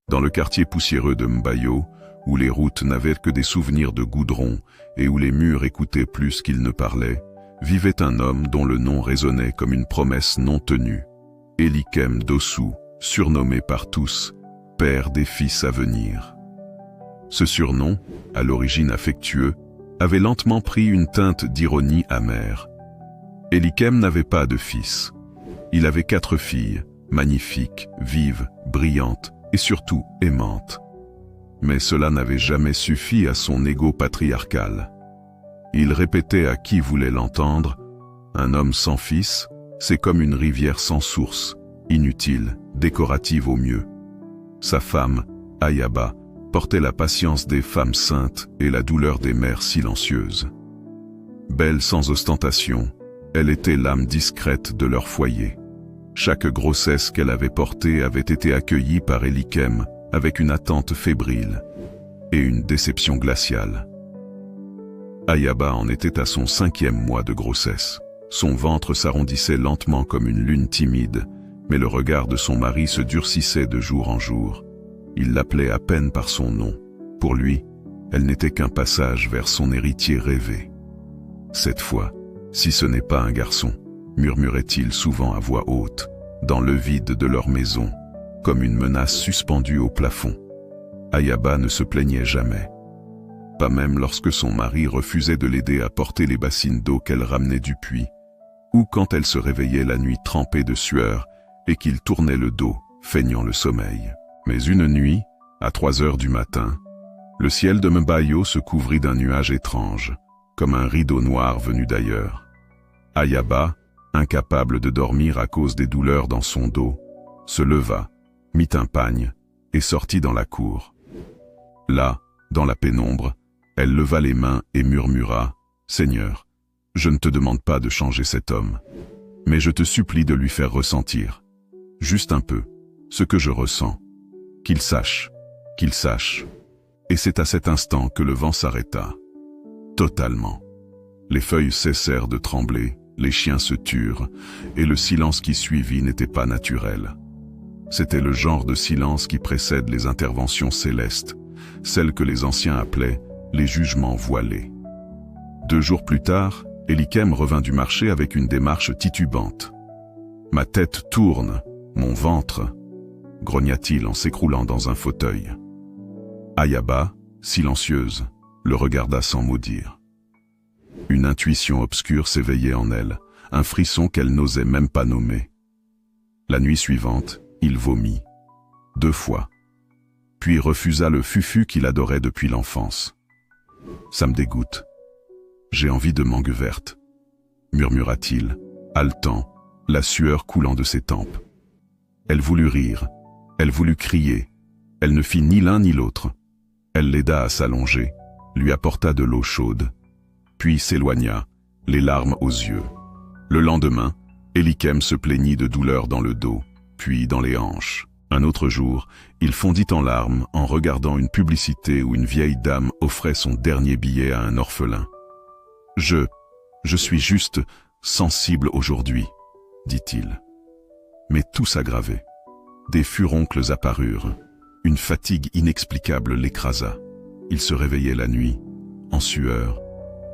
Dans le quartier poussiéreux de Mbayo, où les routes n'avaient que des souvenirs de goudron et où les murs écoutaient plus qu'ils ne parlaient, vivait un homme dont le nom résonnait comme une promesse non tenue. Elikem Dossou, surnommé par tous « père des fils à venir ». Ce surnom, à l'origine affectueux, avait lentement pris une teinte d'ironie amère. Elikem n'avait pas de fils. Il avait 4 filles, magnifiques, vives, brillantes et surtout aimantes. Mais cela n'avait jamais suffi à son ego patriarcal. Il répétait à qui voulait l'entendre, « Un homme sans fils, c'est comme une rivière sans source, inutile, décorative au mieux. » Sa femme, Ayaba, portait la patience des femmes saintes et la douleur des mères silencieuses. Belle sans ostentation, elle était l'âme discrète de leur foyer. Chaque grossesse qu'elle avait portée avait été accueillie par Elikem avec une attente fébrile et une déception glaciale. Ayaba en était à son 5e mois de grossesse. Son ventre s'arrondissait lentement comme une lune timide, mais le regard de son mari se durcissait de jour en jour. Il l'appelait à peine par son nom. Pour lui, elle n'était qu'un passage vers son héritier rêvé. Cette fois, si ce n'est pas un garçon, murmurait-il souvent à voix haute, dans le vide de leur maison, comme une menace suspendue au plafond. Ayaba ne se plaignait jamais. Pas même lorsque son mari refusait de l'aider à porter les bassines d'eau qu'elle ramenait du puits, ou quand elle se réveillait la nuit trempée de sueur et qu'il tournait le dos, feignant le sommeil. Mais une nuit, à 3 heures du matin, le ciel de Mbayo se couvrit d'un nuage étrange, comme un rideau noir venu d'ailleurs. Ayaba, incapable de dormir à cause des douleurs dans son dos, se leva, mit un pagne et sortit dans la cour. Là, dans la pénombre, elle leva les mains et murmura « Seigneur, je ne te demande pas de changer cet homme, mais je te supplie de lui faire ressentir, juste un peu, ce que je ressens. Qu'il sache, qu'il sache. » Et c'est à cet instant que le vent s'arrêta. Totalement. Les feuilles cessèrent de trembler, les chiens se turent, et le silence qui suivit n'était pas naturel. C'était le genre de silence qui précède les interventions célestes, celles que les anciens appelaient les jugements voilés. 2 jours plus tard, Elikem revint du marché avec une démarche titubante. « Ma tête tourne, mon ventre », grogna-t-il en s'écroulant dans un fauteuil. Ayaba, silencieuse, le regarda sans mot dire. Une intuition obscure s'éveillait en elle, un frisson qu'elle n'osait même pas nommer. La nuit suivante, il vomit. 2 fois. Puis refusa le fufu qu'il adorait depuis l'enfance. « Ça me dégoûte. J'ai envie de mangue verte, » murmura-t-il, haletant, la sueur coulant de ses tempes. Elle voulut rire, elle voulut crier, elle ne fit ni l'un ni l'autre. Elle l'aida à s'allonger, lui apporta de l'eau chaude, puis s'éloigna, les larmes aux yeux. Le lendemain, Elikem se plaignit de douleurs dans le dos, puis dans les hanches. Un autre jour, il fondit en larmes en regardant une publicité où une vieille dame offrait son dernier billet à un orphelin. « Je suis juste sensible aujourd'hui, » dit-il. Mais tout s'aggravait. Des furoncles apparurent. Une fatigue inexplicable l'écrasa. Il se réveillait la nuit, en sueur,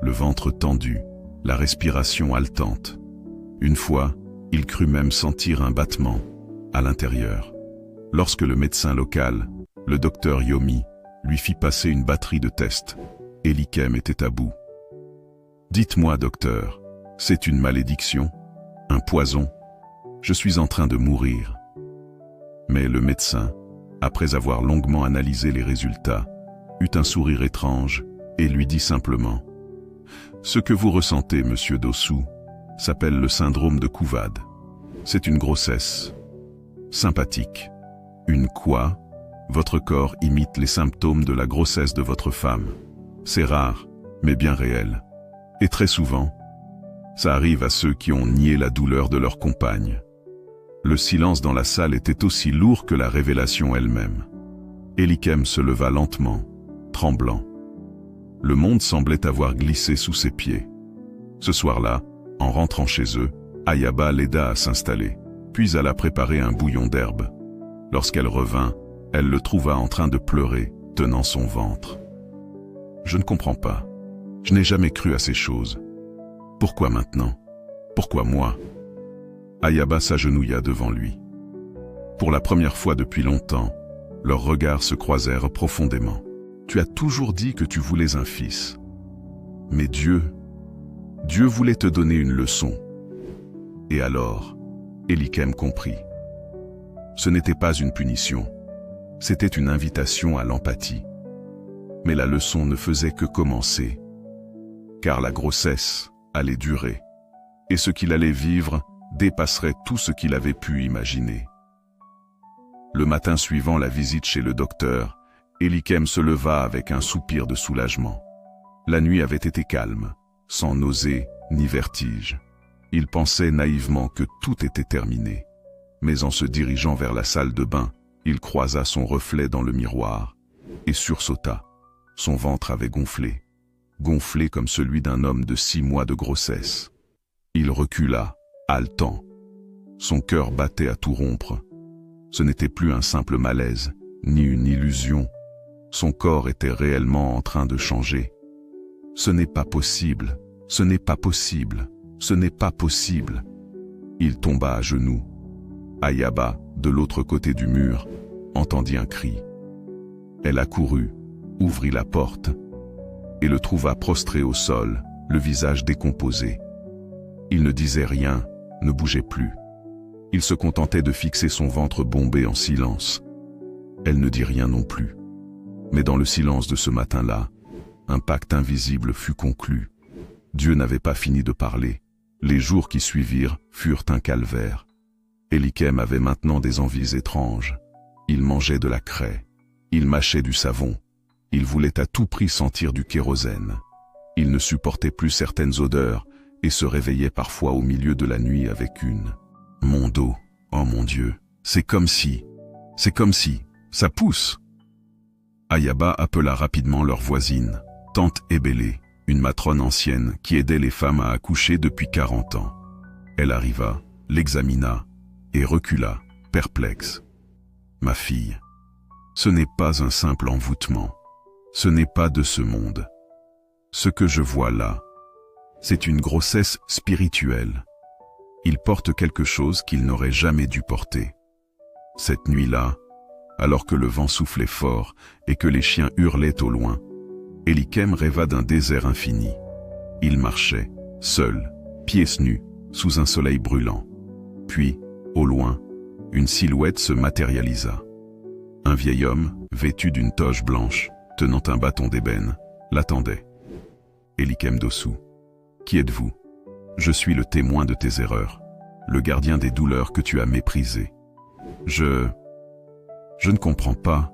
le ventre tendu, la respiration haletante. Une fois, il crut même sentir un battement, à l'intérieur. Lorsque le médecin local, le docteur Yomi, lui fit passer une batterie de tests, Elikem était à bout. « Dites-moi, docteur, c'est une malédiction, un poison? Je suis en train de mourir. » Mais le médecin, après avoir longuement analysé les résultats, eut un sourire étrange et lui dit simplement « Ce que vous ressentez, monsieur Dossou, s'appelle le syndrome de Couvade. C'est une grossesse sympathique. Une quoi? Votre corps imite les symptômes de la grossesse de votre femme. C'est rare, mais bien réel. Et très souvent, ça arrive à ceux qui ont nié la douleur de leur compagne. » Le silence dans la salle était aussi lourd que la révélation elle-même. Elikem se leva lentement, tremblant. Le monde semblait avoir glissé sous ses pieds. Ce soir-là, en rentrant chez eux, Ayaba l'aida à s'installer, puis alla préparer un bouillon d'herbe. Lorsqu'elle revint, Elle le trouva en train de pleurer, tenant son ventre. « Je ne comprends pas. Je n'ai jamais cru à ces choses. Pourquoi maintenant? Pourquoi moi ?» Ayaba s'agenouilla devant lui. Pour la première fois depuis longtemps, leurs regards se croisèrent profondément. « Tu as toujours dit que tu voulais un fils. Mais Dieu voulait te donner une leçon. » Et alors, Élikem comprit. Ce n'était pas une punition, c'était une invitation à l'empathie. Mais la leçon ne faisait que commencer, car la grossesse allait durer, et ce qu'il allait vivre dépasserait tout ce qu'il avait pu imaginer. Le matin suivant la visite chez le docteur, Élikem se leva avec un soupir de soulagement. La nuit avait été calme, sans nausée ni vertige. Il pensait naïvement que tout était terminé. Mais en se dirigeant vers la salle de bain, il croisa son reflet dans le miroir et sursauta. Son ventre avait gonflé comme celui d'un homme de 6 mois de grossesse. Il recula, haletant. Son cœur battait à tout rompre. Ce n'était plus un simple malaise, ni une illusion. Son corps était réellement en train de changer. Ce n'est pas possible, ce n'est pas possible, ce n'est pas possible. Il tomba à genoux. Ayaba, de l'autre côté du mur, entendit un cri. Elle accourut, ouvrit la porte, et le trouva prostré au sol, le visage décomposé. Il ne disait rien, ne bougeait plus. Il se contentait de fixer son ventre bombé en silence. Elle ne dit rien non plus. Mais dans le silence de ce matin-là, un pacte invisible fut conclu. Dieu n'avait pas fini de parler. Les jours qui suivirent furent un calvaire. Élikem avait maintenant des envies étranges. Il mangeait de la craie. Il mâchait du savon. Il voulait à tout prix sentir du kérosène. Il ne supportait plus certaines odeurs et se réveillait parfois au milieu de la nuit avec une. Mon dos, oh mon Dieu, c'est comme si, ça pousse. Ayaba appela rapidement leur voisine, tante Ébélé, une matrone ancienne qui aidait les femmes à accoucher depuis 40 ans. Elle arriva, l'examina et recula, perplexe. Ma fille, ce n'est pas un simple envoûtement. Ce n'est pas de ce monde. Ce que je vois là, c'est une grossesse spirituelle. Il porte quelque chose qu'il n'aurait jamais dû porter. Cette nuit-là, alors que le vent soufflait fort et que les chiens hurlaient au loin, Élikem rêva d'un désert infini. Il marchait, seul, pieds nus, sous un soleil brûlant. Puis, au loin, une silhouette se matérialisa. Un vieil homme, vêtu d'une toge blanche, tenant un bâton d'ébène, l'attendait. Élikem Dossou. Qui êtes-vous? Je suis le témoin de tes erreurs, le gardien des douleurs que tu as méprisées. Je ne comprends pas.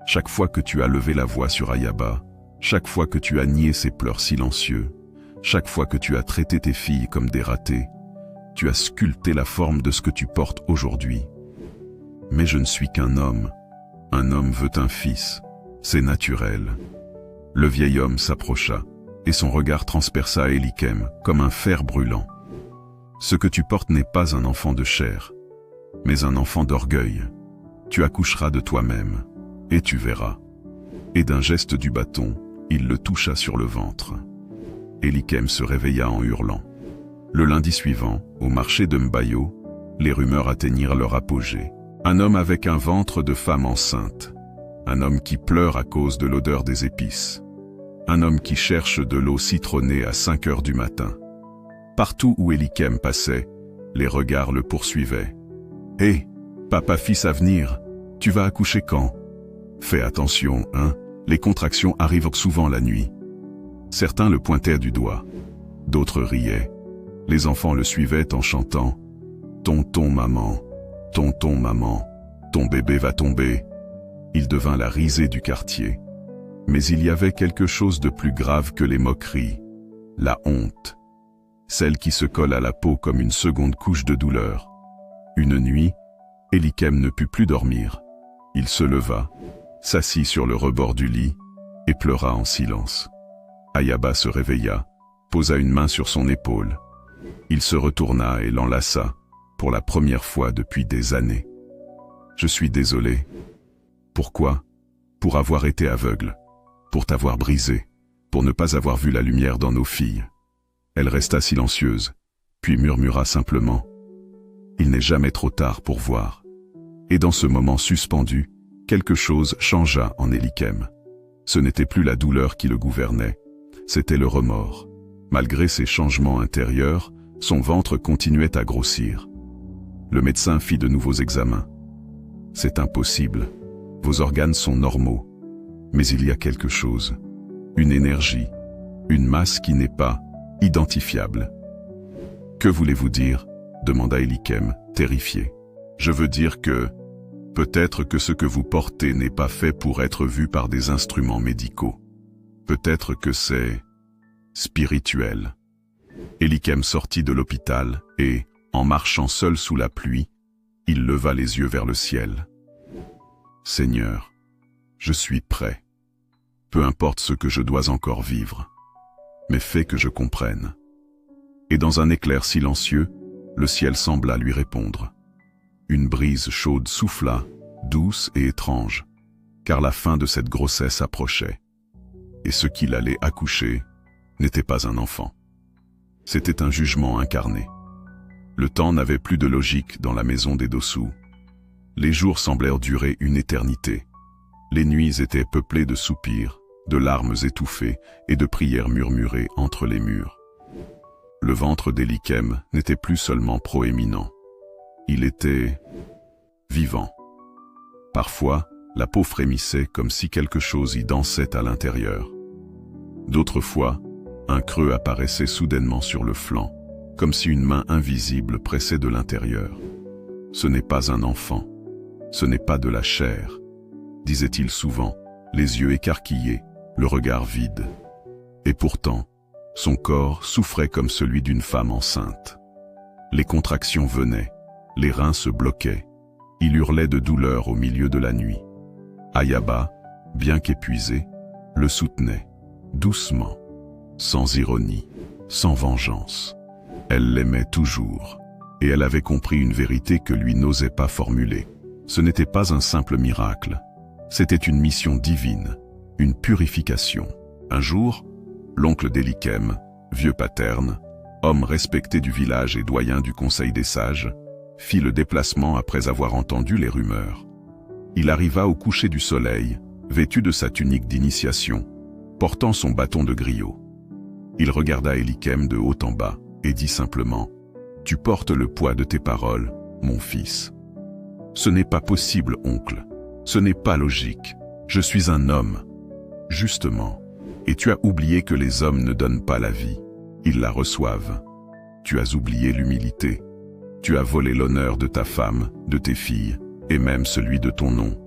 Chaque fois que tu as levé la voix sur Ayaba, chaque fois que tu as nié ses pleurs silencieux, chaque fois que tu as traité tes filles comme des ratées, tu as sculpté la forme de ce que tu portes aujourd'hui. Mais je ne suis qu'un homme. Un homme veut un fils. C'est naturel. Le vieil homme s'approcha, et son regard transperça Élikem comme un fer brûlant. Ce que tu portes n'est pas un enfant de chair, mais un enfant d'orgueil. Tu accoucheras de toi-même, et tu verras. Et d'un geste du bâton, il le toucha sur le ventre. Élikem se réveilla en hurlant. Le lundi suivant, au marché de Mbayo, les rumeurs atteignirent leur apogée. Un homme avec un ventre de femme enceinte. Un homme qui pleure à cause de l'odeur des épices. Un homme qui cherche de l'eau citronnée à 5 heures du matin. Partout où Élikem passait, les regards le poursuivaient. « Hé, papa-fils à venir, tu vas accoucher quand? Fais attention, hein, les contractions arrivent souvent la nuit. » Certains le pointaient du doigt. D'autres riaient. Les enfants le suivaient en chantant « Tonton maman, ton bébé va tomber ». Il devint la risée du quartier. Mais il y avait quelque chose de plus grave que les moqueries. La honte. Celle qui se colle à la peau comme une seconde couche de douleur. Une nuit, Élikem ne put plus dormir. Il se leva, s'assit sur le rebord du lit et pleura en silence. Ayaba se réveilla, posa une main sur son épaule. Il se retourna et l'enlaça, pour la première fois depuis des années. « Je suis désolé. Pourquoi? Pour avoir été aveugle, pour t'avoir brisé, pour ne pas avoir vu la lumière dans nos filles. Elle resta silencieuse, puis murmura simplement « Il n'est jamais trop tard pour voir ». Et dans ce moment suspendu, quelque chose changea en Élikem. Ce n'était plus la douleur qui le gouvernait, c'était le remords. Malgré ces changements intérieurs, son ventre continuait à grossir. Le médecin fit de nouveaux examens. « C'est impossible. Vos organes sont normaux. Mais il y a quelque chose. Une énergie. Une masse qui n'est pas identifiable. »« Que voulez-vous dire ?» demanda Élikem, terrifié. « Je veux dire que peut-être que ce que vous portez n'est pas fait pour être vu par des instruments médicaux. Peut-être que c'est spirituel. » Élikem sortit de l'hôpital et, en marchant seul sous la pluie, il leva les yeux vers le ciel. « Seigneur, je suis prêt. Peu importe ce que je dois encore vivre, mais fais que je comprenne. » Et dans un éclair silencieux, le ciel sembla lui répondre. Une brise chaude souffla, douce et étrange, car la fin de cette grossesse approchait. Et ce qu'il allait accoucher n'était pas un enfant. C'était un jugement incarné. Le temps n'avait plus de logique dans la maison des Dossou. Les jours semblèrent durer une éternité. Les nuits étaient peuplées de soupirs, de larmes étouffées et de prières murmurées entre les murs. Le ventre d'Élikem n'était plus seulement proéminent. Il était vivant. Parfois, la peau frémissait comme si quelque chose y dansait à l'intérieur. D'autres fois, un creux apparaissait soudainement sur le flanc, comme si une main invisible pressait de l'intérieur. « Ce n'est pas un enfant, ce n'est pas de la chair », disait-il souvent, les yeux écarquillés, le regard vide. Et pourtant, son corps souffrait comme celui d'une femme enceinte. Les contractions venaient, les reins se bloquaient, il hurlait de douleur au milieu de la nuit. Ayaba, bien qu'épuisée, le soutenait, doucement, sans ironie, sans vengeance. Elle l'aimait toujours, et elle avait compris une vérité que lui n'osait pas formuler. Ce n'était pas un simple miracle, c'était une mission divine, une purification. Un jour, l'oncle d'Élikem, vieux paterne, homme respecté du village et doyen du conseil des sages, fit le déplacement après avoir entendu les rumeurs. Il arriva au coucher du soleil, vêtu de sa tunique d'initiation, portant son bâton de griot. Il regarda Élikem de haut en bas et dit simplement « Tu portes le poids de tes paroles, mon fils. » « Ce n'est pas possible, oncle. Ce n'est pas logique. Je suis un homme. » « Justement. Et tu as oublié que les hommes ne donnent pas la vie. Ils la reçoivent. Tu as oublié l'humilité. Tu as volé l'honneur de ta femme, de tes filles, et même celui de ton nom.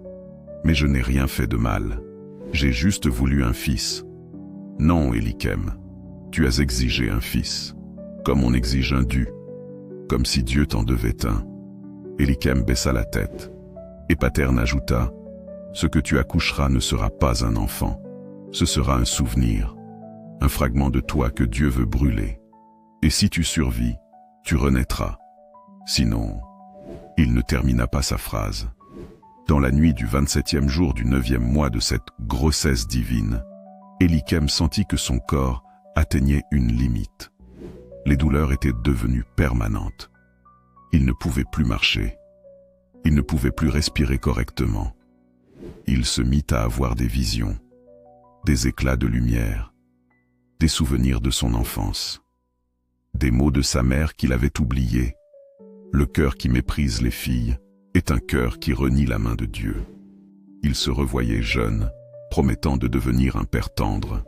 Mais je n'ai rien fait de mal. J'ai juste voulu un fils. Non, Élikem. Tu as exigé un fils. Comme on exige un dû. Comme si Dieu t'en devait un. Élikem baissa la tête. Et Paterne ajouta, « Ce que tu accoucheras ne sera pas un enfant. Ce sera un souvenir, un fragment de toi que Dieu veut brûler. Et si tu survis, tu renaîtras. Sinon, » il ne termina pas sa phrase. Dans la nuit du 27e jour du 9e mois de cette grossesse divine, Élikem sentit que son corps atteignait une limite. Les douleurs étaient devenues permanentes. Il ne pouvait plus marcher. Il ne pouvait plus respirer correctement. Il se mit à avoir des visions, des éclats de lumière, des souvenirs de son enfance, des mots de sa mère qu'il avait oubliés. Le cœur qui méprise les filles est un cœur qui renie la main de Dieu. Il se revoyait jeune, promettant de devenir un père tendre.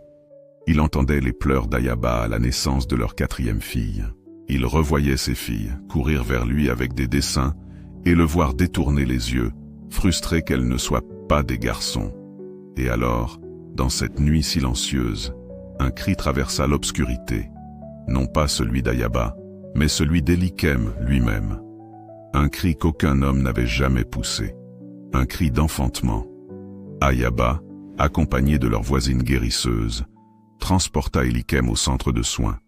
Il entendait les pleurs d'Ayaba à la naissance de leur 4e fille. Il revoyait ses filles courir vers lui avec des dessins et le voir détourner les yeux, frustré qu'elles ne soient pas des garçons. Et alors, dans cette nuit silencieuse, un cri traversa l'obscurité, non pas celui d'Ayaba, mais celui d'Élikem lui-même. Un cri qu'aucun homme n'avait jamais poussé, un cri d'enfantement. Ayaba, accompagné de leur voisine guérisseuse, transporta Élikem au centre de soins.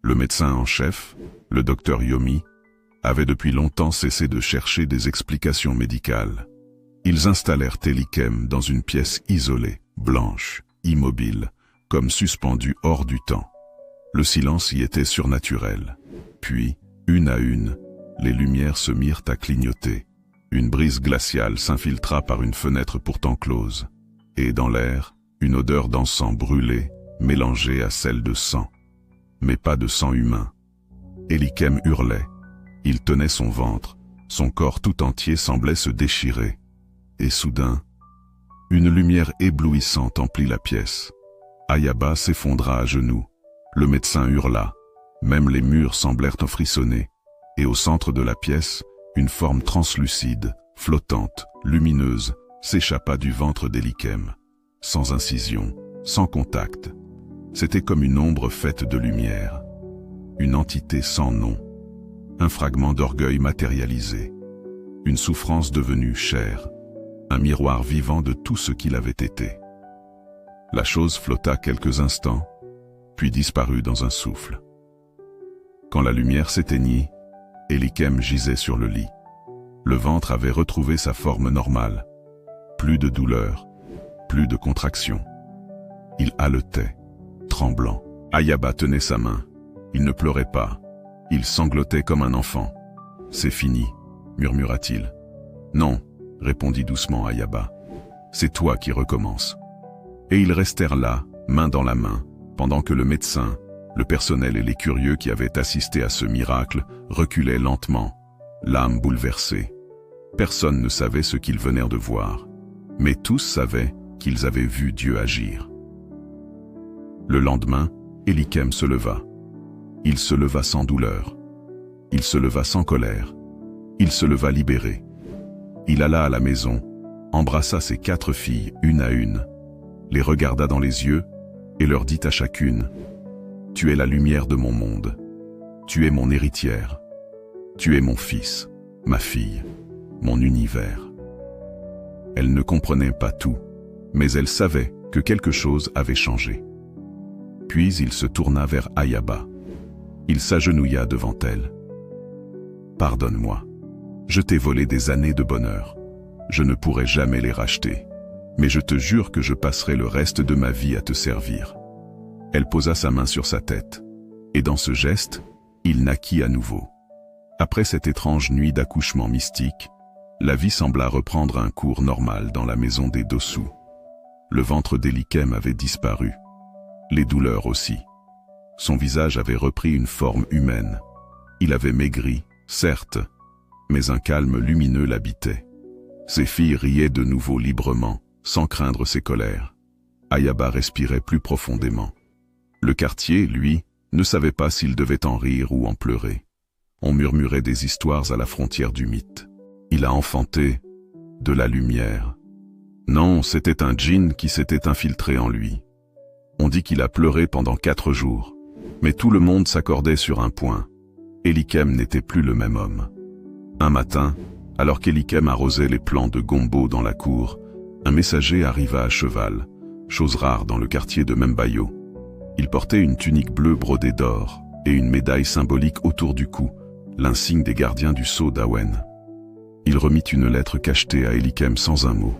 Le médecin en chef, le docteur Yomi, avait depuis longtemps cessé de chercher des explications médicales. Ils installèrent Élichem dans une pièce isolée, blanche, immobile, comme suspendue hors du temps. Le silence y était surnaturel. Puis, une à une, les lumières se mirent à clignoter. Une brise glaciale s'infiltra par une fenêtre pourtant close. Et dans l'air, une odeur d'encens brûlé, mélangée à celle de sang. Mais pas de sang humain. Élichem hurlait. Il tenait son ventre, son corps tout entier semblait se déchirer. Et soudain, une lumière éblouissante emplit la pièce. Ayaba s'effondra à genoux. Le médecin hurla. Même les murs semblèrent en frissonner. Et au centre de la pièce, une forme translucide, flottante, lumineuse, s'échappa du ventre d'Élichem. Sans incision, sans contact. C'était comme une ombre faite de lumière. Une entité sans nom. Un fragment d'orgueil matérialisé. Une souffrance devenue chair. Un miroir vivant de tout ce qu'il avait été. La chose flotta quelques instants, puis disparut dans un souffle. Quand la lumière s'éteignit, Élichem gisait sur le lit. Le ventre avait retrouvé sa forme normale. Plus de douleur, plus de contraction. Il haletait, tremblant. Ayaba tenait sa main. Il ne pleurait pas. Il sanglotait comme un enfant. « C'est fini », murmura-t-il. « Non », répondit doucement Ayaba. « C'est toi qui recommences. » Et ils restèrent là, main dans la main, pendant que le médecin, le personnel et les curieux qui avaient assisté à ce miracle reculaient lentement, l'âme bouleversée. Personne ne savait ce qu'ils venaient de voir, mais tous savaient qu'ils avaient vu Dieu agir. Le lendemain, Élichem se leva. Il se leva sans douleur. Il se leva sans colère. Il se leva libéré. Il alla à la maison, embrassa ses 4 filles une à une, les regarda dans les yeux et leur dit à chacune: « Tu es la lumière de mon monde. Tu es mon héritière. Tu es mon fils, ma fille, mon univers. » Elle ne comprenait pas tout, mais elle savait que quelque chose avait changé. Puis il se tourna vers Ayaba. Il s'agenouilla devant elle. « Pardonne-moi. Je t'ai volé des années de bonheur. Je ne pourrai jamais les racheter. Mais je te jure que je passerai le reste de ma vie à te servir. » Elle posa sa main sur sa tête. Et dans ce geste, il naquit à nouveau. Après cette étrange nuit d'accouchement mystique, la vie sembla reprendre un cours normal dans la maison des Dossou. Le ventre d'Élichem avait disparu. Les douleurs aussi. Son visage avait repris une forme humaine. Il avait maigri, certes, mais un calme lumineux l'habitait. Ses filles riaient de nouveau librement, sans craindre ses colères. Ayaba respirait plus profondément. Le quartier, lui, ne savait pas s'il devait en rire ou en pleurer. On murmurait des histoires à la frontière du mythe. Il a enfanté de la lumière. Non, c'était un djinn qui s'était infiltré en lui. On dit qu'il a pleuré pendant 4 jours, mais tout le monde s'accordait sur un point. Élichem n'était plus le même homme. Un matin, alors qu'Élichem arrosait les plants de gombo dans la cour, un messager arriva à cheval, chose rare dans le quartier de Membayo. Il portait une tunique bleue brodée d'or et une médaille symbolique autour du cou, l'insigne des gardiens du sceau d'Awen. Il remit une lettre cachetée à Élichem sans un mot.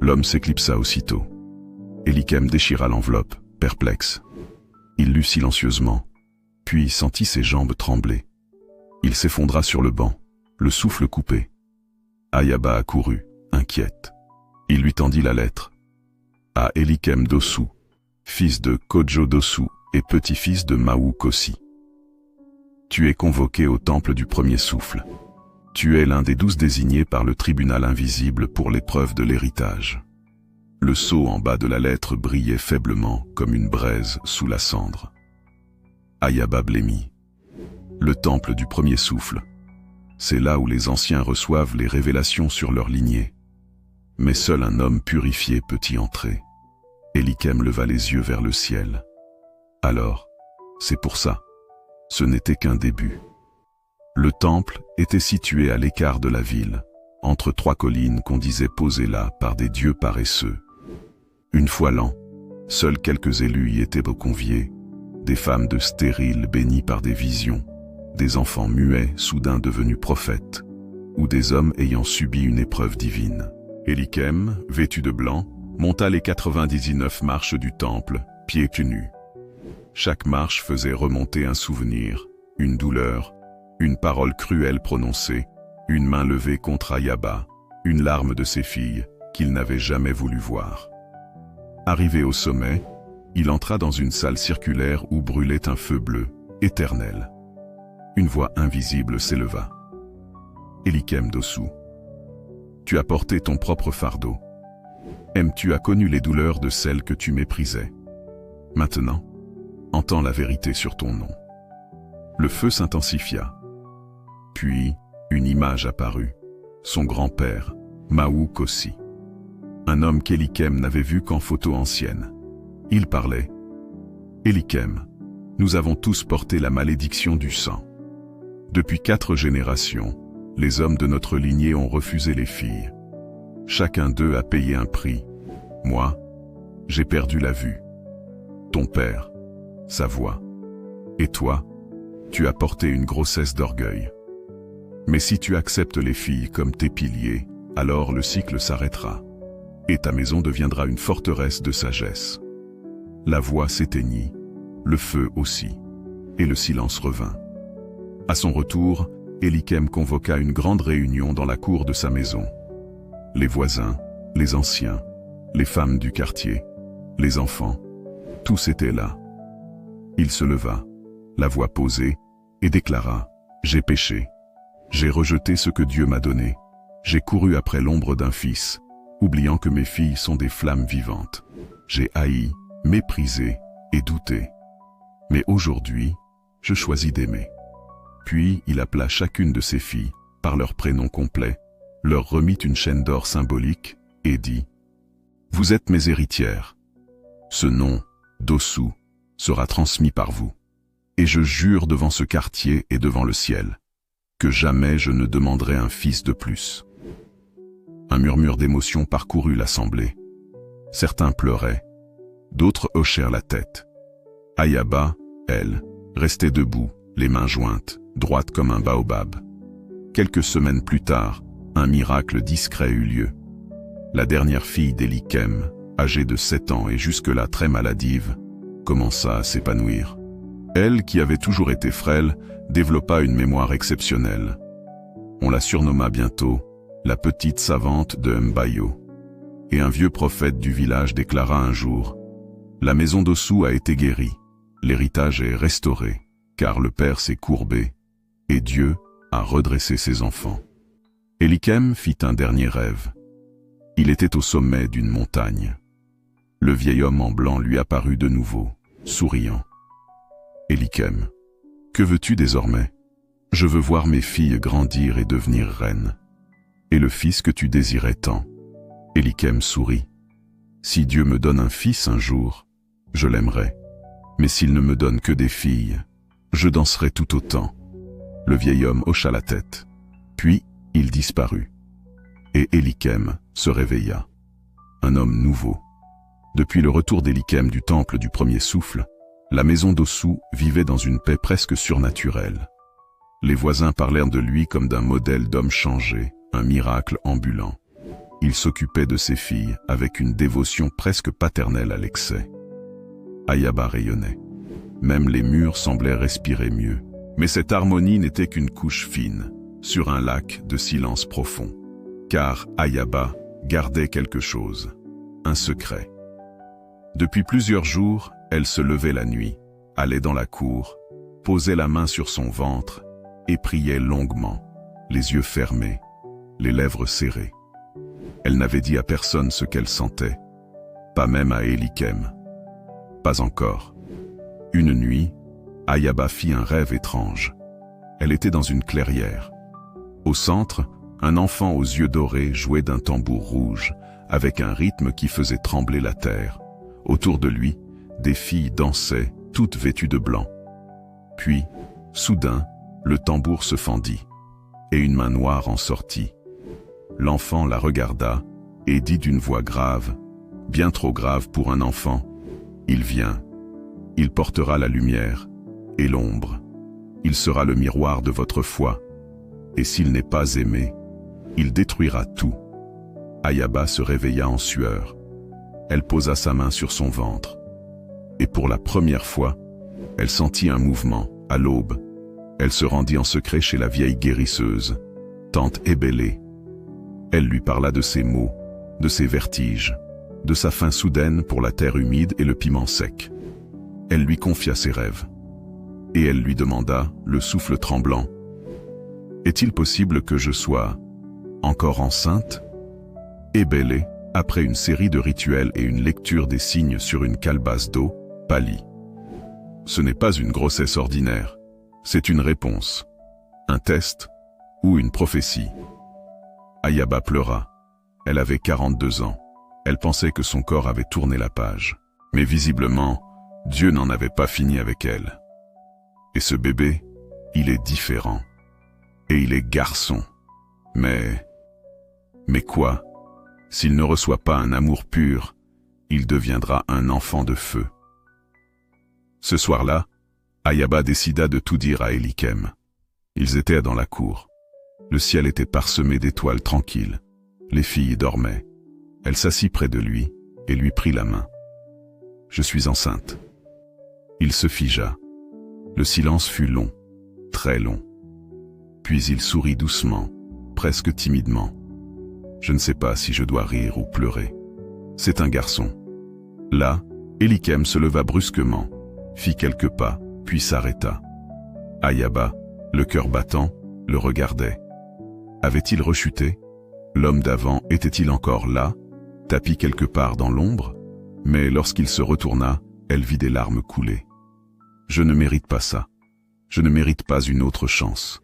L'homme s'éclipsa aussitôt. Élichem déchira l'enveloppe, perplexe. Il lut silencieusement, puis sentit ses jambes trembler. Il s'effondra sur le banc, le souffle coupé. Ayaba accourut, inquiète. Il lui tendit la lettre. À Élichem Dossou, fils de Kodjo Dossou et petit-fils de Maou Kossi. Tu es convoqué au temple du premier souffle. Tu es l'un des 12 désignés par le tribunal invisible pour l'épreuve de l'héritage. Le sceau en bas de la lettre brillait faiblement comme une braise sous la cendre. Ayaba blêmit. Le temple du premier souffle. C'est là où les anciens reçoivent les révélations sur leur lignée. Mais seul un homme purifié peut y entrer. Élichem leva les yeux vers le ciel. Alors, c'est pour ça. Ce n'était qu'un début. Le temple était situé à l'écart de la ville, entre 3 collines qu'on disait posées là par des dieux paresseux. Une fois l'an, seuls quelques élus y étaient conviés, des femmes de stériles bénies par des visions, des enfants muets soudain devenus prophètes, ou des hommes ayant subi une épreuve divine. Élichem, vêtu de blanc, monta les 99 marches du temple, pieds nus. Chaque marche faisait remonter un souvenir, une douleur, une parole cruelle prononcée, une main levée contre Ayaba, une larme de ses filles qu'il n'avait jamais voulu voir. Arrivé au sommet, il entra dans une salle circulaire où brûlait un feu bleu, éternel. Une voix invisible s'éleva. Élichem d'Ossou, tu as porté ton propre fardeau. Tu as connu les douleurs de celles que tu méprisais. Maintenant, entends la vérité sur ton nom. Le feu s'intensifia. Puis, une image apparut. Son grand-père, Maou Kossi. Un homme qu'Élichem n'avait vu qu'en photo ancienne. Il parlait. Élichem, nous avons tous porté la malédiction du sang. Depuis 4 générations, les hommes de notre lignée ont refusé les filles. Chacun d'eux a payé un prix. Moi, j'ai perdu la vue. Ton père, sa voix. Et toi, tu as porté une grossesse d'orgueil. Mais si tu acceptes les filles comme tes piliers, alors le cycle s'arrêtera. Et ta maison deviendra une forteresse de sagesse. La voix s'éteignit, le feu aussi, et le silence revint. À son retour, Élichem convoqua une grande réunion dans la cour de sa maison. Les voisins, les anciens, les femmes du quartier, les enfants, tous étaient là. Il se leva, la voix posée, et déclara « J'ai péché. J'ai rejeté ce que Dieu m'a donné. J'ai couru après l'ombre d'un fils, oubliant que mes filles sont des flammes vivantes. J'ai haï, méprisé et douté. Mais aujourd'hui, je choisis d'aimer. » Puis il appela chacune de ses filles, par leur prénom complet, leur remit une chaîne d'or symbolique, et dit « Vous êtes mes héritières. Ce nom, d'Ossou, sera transmis par vous. Et je jure devant ce quartier et devant le ciel, que jamais je ne demanderai un fils de plus. » Un murmure d'émotion parcourut l'assemblée. Certains pleuraient, d'autres hochèrent la tête. Ayaba, elle, restait debout, les mains jointes, droite comme un baobab. Quelques semaines plus tard, un miracle discret eut lieu. La dernière fille d'Élichem, âgée de 7 ans et jusque-là très maladive, commença à s'épanouir. Elle, qui avait toujours été frêle, développa une mémoire exceptionnelle. On la surnomma bientôt la petite savante de Mbayo. Et un vieux prophète du village déclara un jour « La maison d'Ossou a été guérie, l'héritage est restauré, car le père s'est courbé, et Dieu a redressé ses enfants. » Élichem fit un dernier rêve. Il était au sommet d'une montagne. Le vieil homme en blanc lui apparut de nouveau, souriant. « Élichem, que veux-tu désormais? Je veux voir mes filles grandir et devenir reines. Et le fils que tu désirais tant. » Élichem sourit. « Si Dieu me donne un fils un jour, je l'aimerai. Mais s'il ne me donne que des filles, je danserai tout autant. » Le vieil homme hocha la tête. Puis, il disparut. Et Élichem se réveilla. Un homme nouveau. Depuis le retour d'Élichem du temple du premier souffle, la maison d'Ossou vivait dans une paix presque surnaturelle. Les voisins parlèrent de lui comme d'un modèle d'homme changé, un miracle ambulant. Il s'occupait de ses filles avec une dévotion presque paternelle à l'excès. Ayaba rayonnait. Même les murs semblaient respirer mieux. Mais cette harmonie n'était qu'une couche fine, sur un lac de silence profond. Car Ayaba gardait quelque chose, un secret. Depuis plusieurs jours, elle se levait la nuit, allait dans la cour, posait la main sur son ventre et priait longuement, les yeux fermés, les lèvres serrées. Elle n'avait dit à personne ce qu'elle sentait, pas même à Élichem. Pas encore. Une nuit, Ayaba fit un rêve étrange. Elle était dans une clairière. Au centre, un enfant aux yeux dorés jouait d'un tambour rouge, avec un rythme qui faisait trembler la terre. Autour de lui, des filles dansaient, toutes vêtues de blanc. Puis, soudain, le tambour se fendit, et une main noire en sortit. L'enfant la regarda, et dit d'une voix grave, bien trop grave pour un enfant, « Il vient, il portera la lumière et l'ombre, il sera le miroir de votre foi, et s'il n'est pas aimé, il détruira tout. » Ayaba se réveilla en sueur. Elle posa sa main sur son ventre. Et pour la première fois, elle sentit un mouvement, à l'aube. Elle se rendit en secret chez la vieille guérisseuse, tante Ébélé. Elle lui parla de ses maux, de ses vertiges, de sa faim soudaine pour la terre humide et le piment sec. Elle lui confia ses rêves. Et elle lui demanda, le souffle tremblant, « Est-il possible que je sois encore enceinte ?» Ébélé, après une série de rituels et une lecture des signes sur une calebasse d'eau, pâlit. « Ce n'est pas une grossesse ordinaire, c'est une réponse, un test ou une prophétie. » Ayaba pleura. Elle avait 42 ans. Elle pensait que son corps avait tourné la page. Mais visiblement, Dieu n'en avait pas fini avec elle. Et ce bébé, il est différent. Et il est garçon. Mais quoi? S'il ne reçoit pas un amour pur, il deviendra un enfant de feu. Ce soir-là, Ayaba décida de tout dire à Elikem. Ils étaient dans la cour. Le ciel était parsemé d'étoiles tranquilles. Les filles dormaient. Elle s'assit près de lui et lui prit la main. « Je suis enceinte. » Il se figea. Le silence fut long, très long. Puis il sourit doucement, presque timidement. « Je ne sais pas si je dois rire ou pleurer. C'est un garçon. » Là, Elikem se leva brusquement, fit quelques pas, puis s'arrêta. Ayaba, le cœur battant, le regardait. Avait-il rechuté? L'homme d'avant était-il encore là, tapi quelque part dans l'ombre? Mais lorsqu'il se retourna, elle vit des larmes couler. « Je ne mérite pas ça. Je ne mérite pas une autre chance.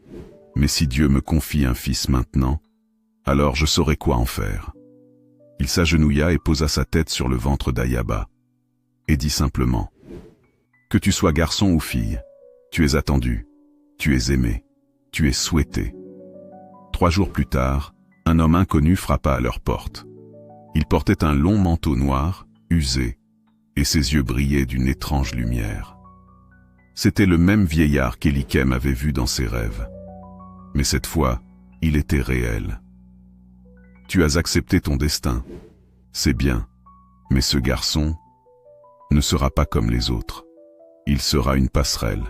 Mais si Dieu me confie un fils maintenant, alors je saurai quoi en faire. » Il s'agenouilla et posa sa tête sur le ventre d'Ayaba, et dit simplement, « Que tu sois garçon ou fille, tu es attendu, tu es aimé, tu es souhaité. » 3 jours plus tard, un homme inconnu frappa à leur porte. Il portait un long manteau noir, usé, et ses yeux brillaient d'une étrange lumière. C'était le même vieillard qu'Elikem avait vu dans ses rêves. Mais cette fois, il était réel. « Tu as accepté ton destin, c'est bien, mais ce garçon ne sera pas comme les autres. Il sera une passerelle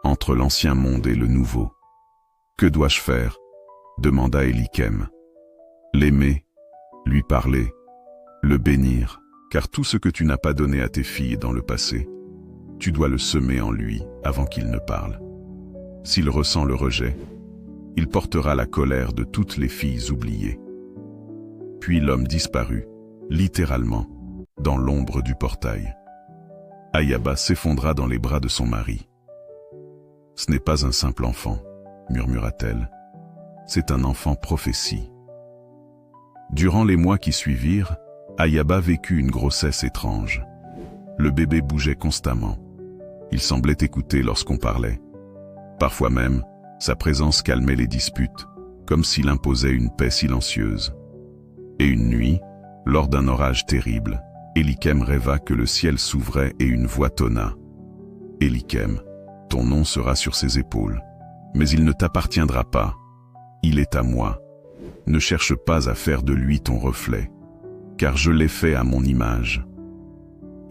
entre l'ancien monde et le nouveau. »« Que dois-je faire ?» demanda Elikem. « L'aimer, lui parler, le bénir, car tout ce que tu n'as pas donné à tes filles dans le passé, tu dois le semer en lui avant qu'il ne parle. S'il ressent le rejet, il portera la colère de toutes les filles oubliées. » Puis l'homme disparut, littéralement, dans l'ombre du portail. Ayaba s'effondra dans les bras de son mari. « Ce n'est pas un simple enfant, » murmura-t-elle. « C'est un enfant prophétie. » Durant les mois qui suivirent, Ayaba vécut une grossesse étrange. Le bébé bougeait constamment. Il semblait écouter lorsqu'on parlait. Parfois même, sa présence calmait les disputes, comme s'il imposait une paix silencieuse. Et une nuit, lors d'un orage terrible, Elikem rêva que le ciel s'ouvrait et une voix tonna. « Elikem, ton nom sera sur ses épaules, mais il ne t'appartiendra pas. Il est à moi. Ne cherche pas à faire de lui ton reflet, car je l'ai fait à mon image. »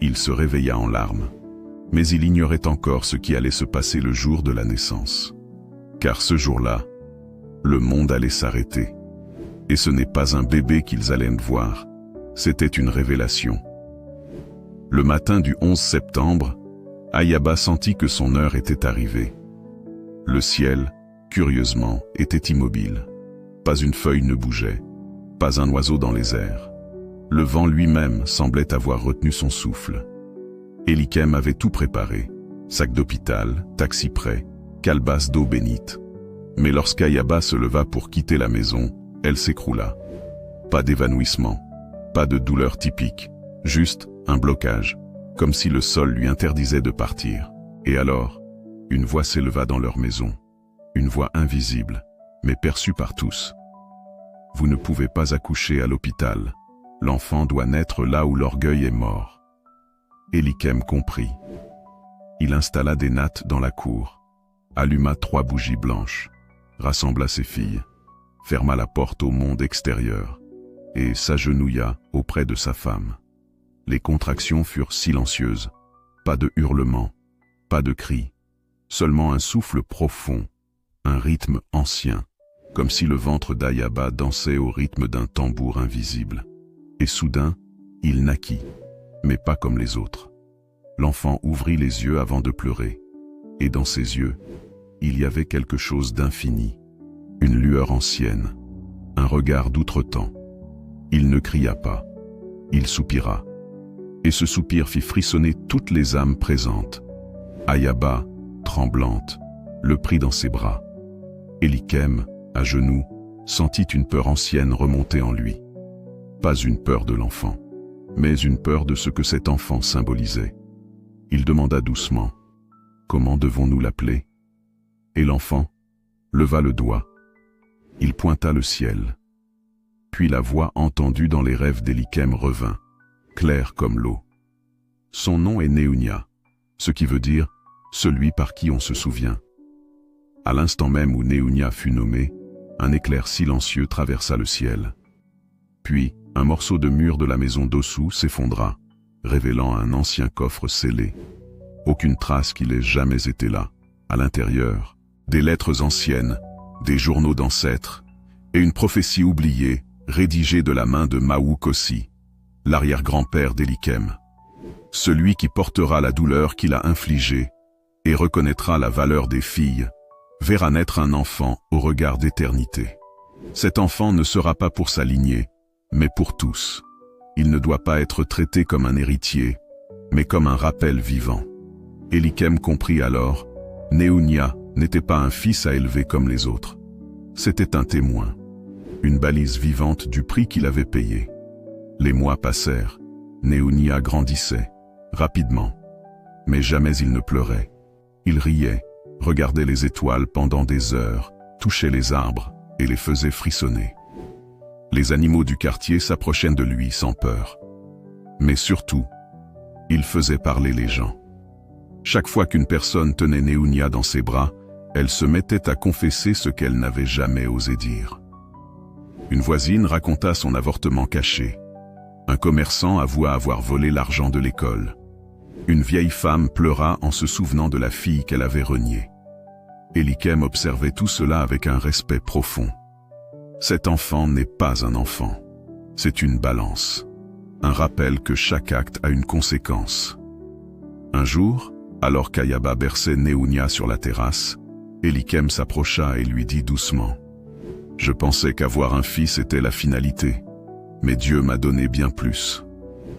Il se réveilla en larmes, mais il ignorait encore ce qui allait se passer le jour de la naissance. Car ce jour-là, le monde allait s'arrêter. Et ce n'est pas un bébé qu'ils allaient voir, c'était une révélation. Le matin du 11 septembre, Ayaba sentit que son heure était arrivée. Le ciel, curieusement, était immobile. Pas une feuille ne bougeait, pas un oiseau dans les airs. Le vent lui-même semblait avoir retenu son souffle. Elikem avait tout préparé, sac d'hôpital, taxi prêt, calebasse d'eau bénite. Mais lorsqu'Ayaba se leva pour quitter la maison, elle s'écroula. Pas d'évanouissement, pas de douleur typique, juste un blocage, comme si le sol lui interdisait de partir. Et alors, une voix s'éleva dans leur maison. Une voix invisible, mais perçue par tous. « Vous ne pouvez pas accoucher à l'hôpital. L'enfant doit naître là où l'orgueil est mort. » Elikem comprit. Il installa des nattes dans la cour, alluma 3 bougies blanches, rassembla ses filles, ferma la porte au monde extérieur, et s'agenouilla auprès de sa femme. Les contractions furent silencieuses, pas de hurlements, pas de cris, seulement un souffle profond, un rythme ancien, comme si le ventre d'Ayaba dansait au rythme d'un tambour invisible. Et soudain, il naquit, mais pas comme les autres. L'enfant ouvrit les yeux avant de pleurer, et dans ses yeux, il y avait quelque chose d'infini, une lueur ancienne, un regard d'outre-temps. Il ne cria pas, il soupira, et ce soupir fit frissonner toutes les âmes présentes. Ayaba, tremblante, le prit dans ses bras. Élikem, à genoux, sentit une peur ancienne remonter en lui. Pas une peur de l'enfant, mais une peur de ce que cet enfant symbolisait. Il demanda doucement, « Comment devons-nous l'appeler » Et l'enfant leva le doigt. Il pointa le ciel. Puis la voix entendue dans les rêves d'Élikem revint, claire comme l'eau. Son nom est Néounia, ce qui veut dire « celui par qui on se souvient ». À l'instant même où Néounia fut nommé, un éclair silencieux traversa le ciel. Puis, un morceau de mur de la maison d'Ossou s'effondra, révélant un ancien coffre scellé. Aucune trace qu'il ait jamais été là. À l'intérieur, des lettres anciennes, des journaux d'ancêtres, et une prophétie oubliée, rédigée de la main de Maou Kossi, l'arrière-grand-père d'Élikem. Celui qui portera la douleur qu'il a infligée et reconnaîtra la valeur des filles, verra naître un enfant au regard d'éternité. Cet enfant ne sera pas pour sa lignée, mais pour tous. Il ne doit pas être traité comme un héritier, mais comme un rappel vivant. Élikem comprit alors, Néounia n'était pas un fils à élever comme les autres. C'était un témoin, une balise vivante du prix qu'il avait payé. Les mois passèrent, Néounia grandissait, rapidement. Mais jamais il ne pleurait. Il riait, regardait les étoiles pendant des heures, touchait les arbres et les faisait frissonner. Les animaux du quartier s'approchaient de lui sans peur. Mais surtout, il faisait parler les gens. Chaque fois qu'une personne tenait Néounia dans ses bras, elle se mettait à confesser ce qu'elle n'avait jamais osé dire. Une voisine raconta son avortement caché. Un commerçant avoua avoir volé l'argent de l'école. Une vieille femme pleura en se souvenant de la fille qu'elle avait reniée. Élikem observait tout cela avec un respect profond. Cet enfant n'est pas un enfant. C'est une balance. Un rappel que chaque acte a une conséquence. Un jour, alors qu'Ayaba berçait Néounia sur la terrasse, Élikem s'approcha et lui dit doucement, « Je pensais qu'avoir un fils était la finalité, mais Dieu m'a donné bien plus.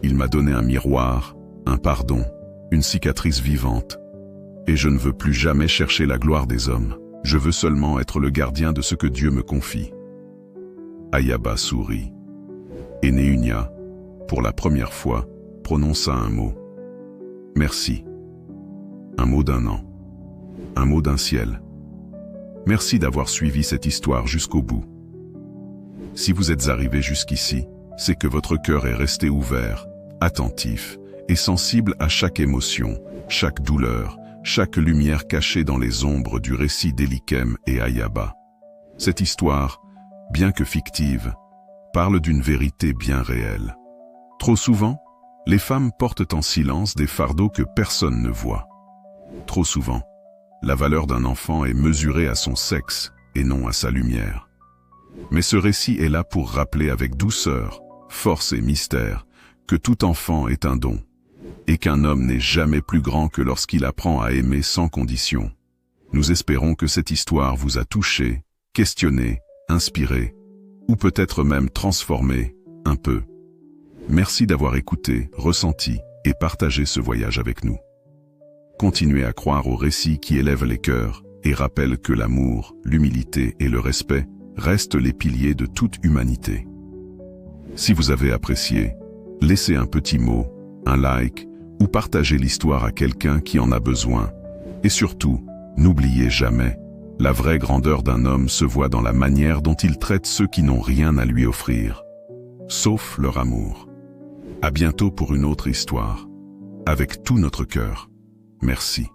Il m'a donné un miroir, un pardon, une cicatrice vivante, et je ne veux plus jamais chercher la gloire des hommes. Je veux seulement être le gardien de ce que Dieu me confie. » Ayaba sourit. Et Néounia, pour la première fois, prononça un mot. « Merci. » Un mot d'un an. Un mot d'un ciel. Merci d'avoir suivi cette histoire jusqu'au bout. Si vous êtes arrivé jusqu'ici, c'est que votre cœur est resté ouvert, attentif et sensible à chaque émotion, chaque douleur, chaque lumière cachée dans les ombres du récit d'Élikem et Ayaba. Cette histoire, bien que fictive, parle d'une vérité bien réelle. Trop souvent, les femmes portent en silence des fardeaux que personne ne voit. Trop souvent, la valeur d'un enfant est mesurée à son sexe et non à sa lumière. Mais ce récit est là pour rappeler avec douceur, force et mystère que tout enfant est un don, et qu'un homme n'est jamais plus grand que lorsqu'il apprend à aimer sans condition. Nous espérons que cette histoire vous a touché, questionné, inspiré, ou peut-être même transformé, un peu. Merci d'avoir écouté, ressenti et partagé ce voyage avec nous. Continuez à croire aux récits qui élèvent les cœurs et rappellent que l'amour, l'humilité et le respect restent les piliers de toute humanité. Si vous avez apprécié, laissez un petit mot, un like ou partagez l'histoire à quelqu'un qui en a besoin. Et surtout, n'oubliez jamais, la vraie grandeur d'un homme se voit dans la manière dont il traite ceux qui n'ont rien à lui offrir, sauf leur amour. À bientôt pour une autre histoire. Avec tout notre cœur. Merci.